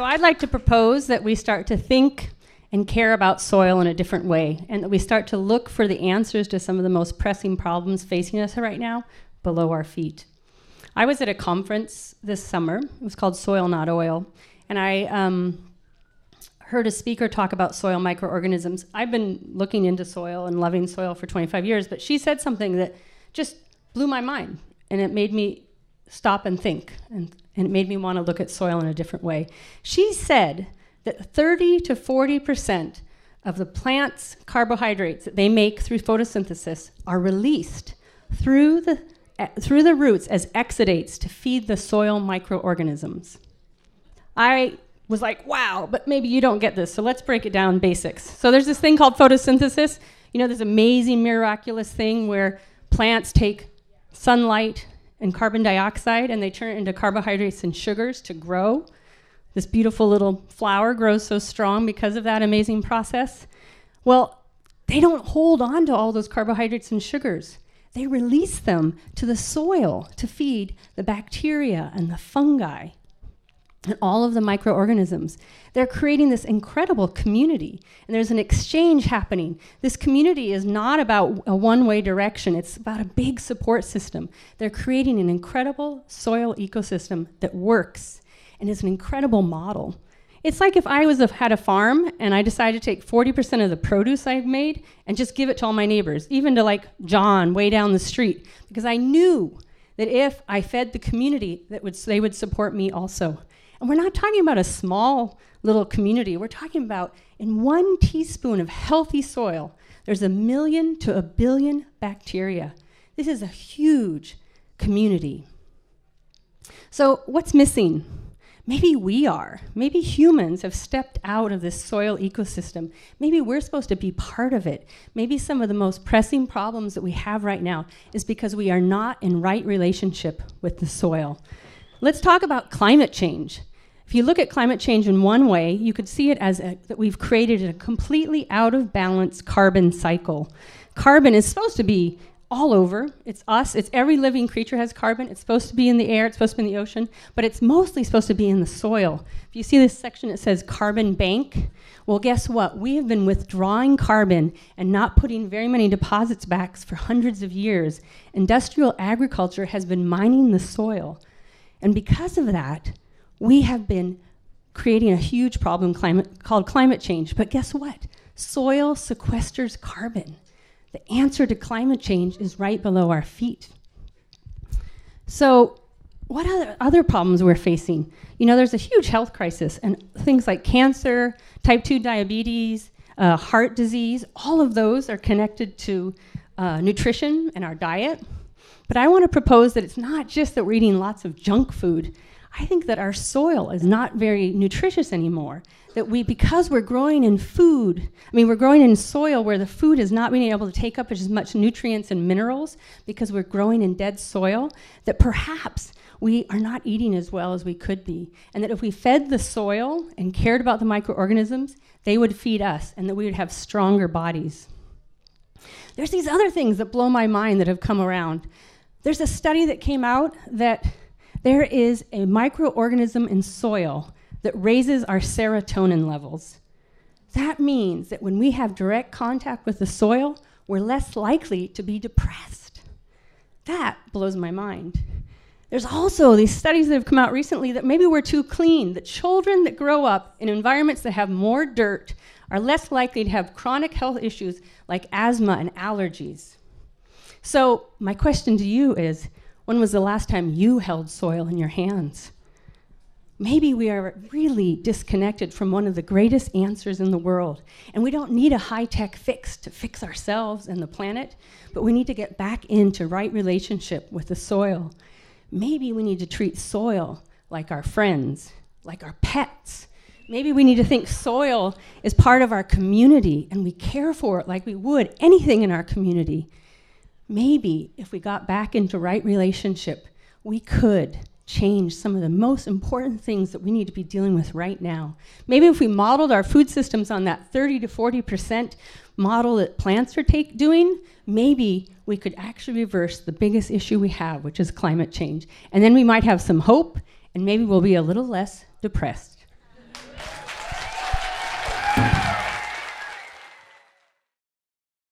So I'd like to propose that we start to think and care about soil in a different way, and that we start to look for the answers to some of the most pressing problems facing us right now below our feet. I was at a conference this summer. It was called Soil Not Oil, and I heard a speaker talk about soil microorganisms. I've been looking into soil and loving soil for 25 years, but she said something that just blew my mind, and it made me stop and think, and it made me want to look at soil in a different way. She said that 30 to 40% of the plant's carbohydrates that they make through photosynthesis are released through the roots as exudates to feed the soil microorganisms. I was like, wow, but maybe you don't get this, so let's break it down basics. So there's this thing called photosynthesis, this amazing, miraculous thing where plants take sunlight and carbon dioxide and they turn it into carbohydrates and sugars to grow. This beautiful little flower grows so strong because of that amazing process. Well, they don't hold on to all those carbohydrates and sugars. They release them to the soil to feed the bacteria and the fungi and all of the microorganisms. They're creating this incredible community, and there's an exchange happening. This community is not about a one-way direction. It's about a big support system. They're creating an incredible soil ecosystem that works and is an incredible model. It's like if I had a farm and I decided to take 40% of the produce I've made and just give it to all my neighbors, even to like John way down the street, because I knew that if I fed the community, they would support me also. And we're not talking about a small little community. We're talking about in 1 teaspoon of healthy soil, there's 1 million to 1 billion bacteria. This is a huge community. So what's missing? Maybe we are. Maybe humans have stepped out of this soil ecosystem. Maybe we're supposed to be part of it. Maybe some of the most pressing problems that we have right now is because we are not in right relationship with the soil. Let's talk about climate change. If you look at climate change in one way, you could see it as that we've created a completely out of balance carbon cycle. Carbon is supposed to be all over. It's us. It's every living creature has carbon. It's supposed to be in the air. It's supposed to be in the ocean. But it's mostly supposed to be in the soil. If you see this section, it says carbon bank. Well, guess what? We have been withdrawing carbon and not putting very many deposits back for hundreds of years. Industrial agriculture has been mining the soil. And because of that, we have been creating a huge problem called climate change. But guess what? Soil sequesters carbon. The answer to climate change is right below our feet. So what other problems we're facing? There's a huge health crisis, and things like cancer, type 2 diabetes, heart disease, all of those are connected to nutrition and our diet. But I want to propose that it's not just that we're eating lots of junk food. I think that our soil is not very nutritious anymore. That because we're growing in we're growing in soil where the food is not being able to take up as much nutrients and minerals because we're growing in dead soil, that perhaps we are not eating as well as we could be. And that if we fed the soil and cared about the microorganisms, they would feed us and that we would have stronger bodies. There's these other things that blow my mind that have come around. There's a study that came out that there is a microorganism in soil that raises our serotonin levels. That means that when we have direct contact with the soil, we're less likely to be depressed. That blows my mind. There's also these studies that have come out recently that maybe we're too clean, that children that grow up in environments that have more dirt are less likely to have chronic health issues like asthma and allergies. So my question to you is, when was the last time you held soil in your hands? Maybe we are really disconnected from one of the greatest answers in the world. And we don't need a high-tech fix to fix ourselves and the planet, but we need to get back into right relationship with the soil. Maybe we need to treat soil like our friends, like our pets. Maybe we need to think soil is part of our community and we care for it like we would anything in our community. Maybe if we got back into right relationship, we could change some of the most important things that we need to be dealing with right now. Maybe if we modeled our food systems on that 30 to 40% model that plants are doing, maybe we could actually reverse the biggest issue we have, which is climate change. And then we might have some hope, and maybe we'll be a little less depressed.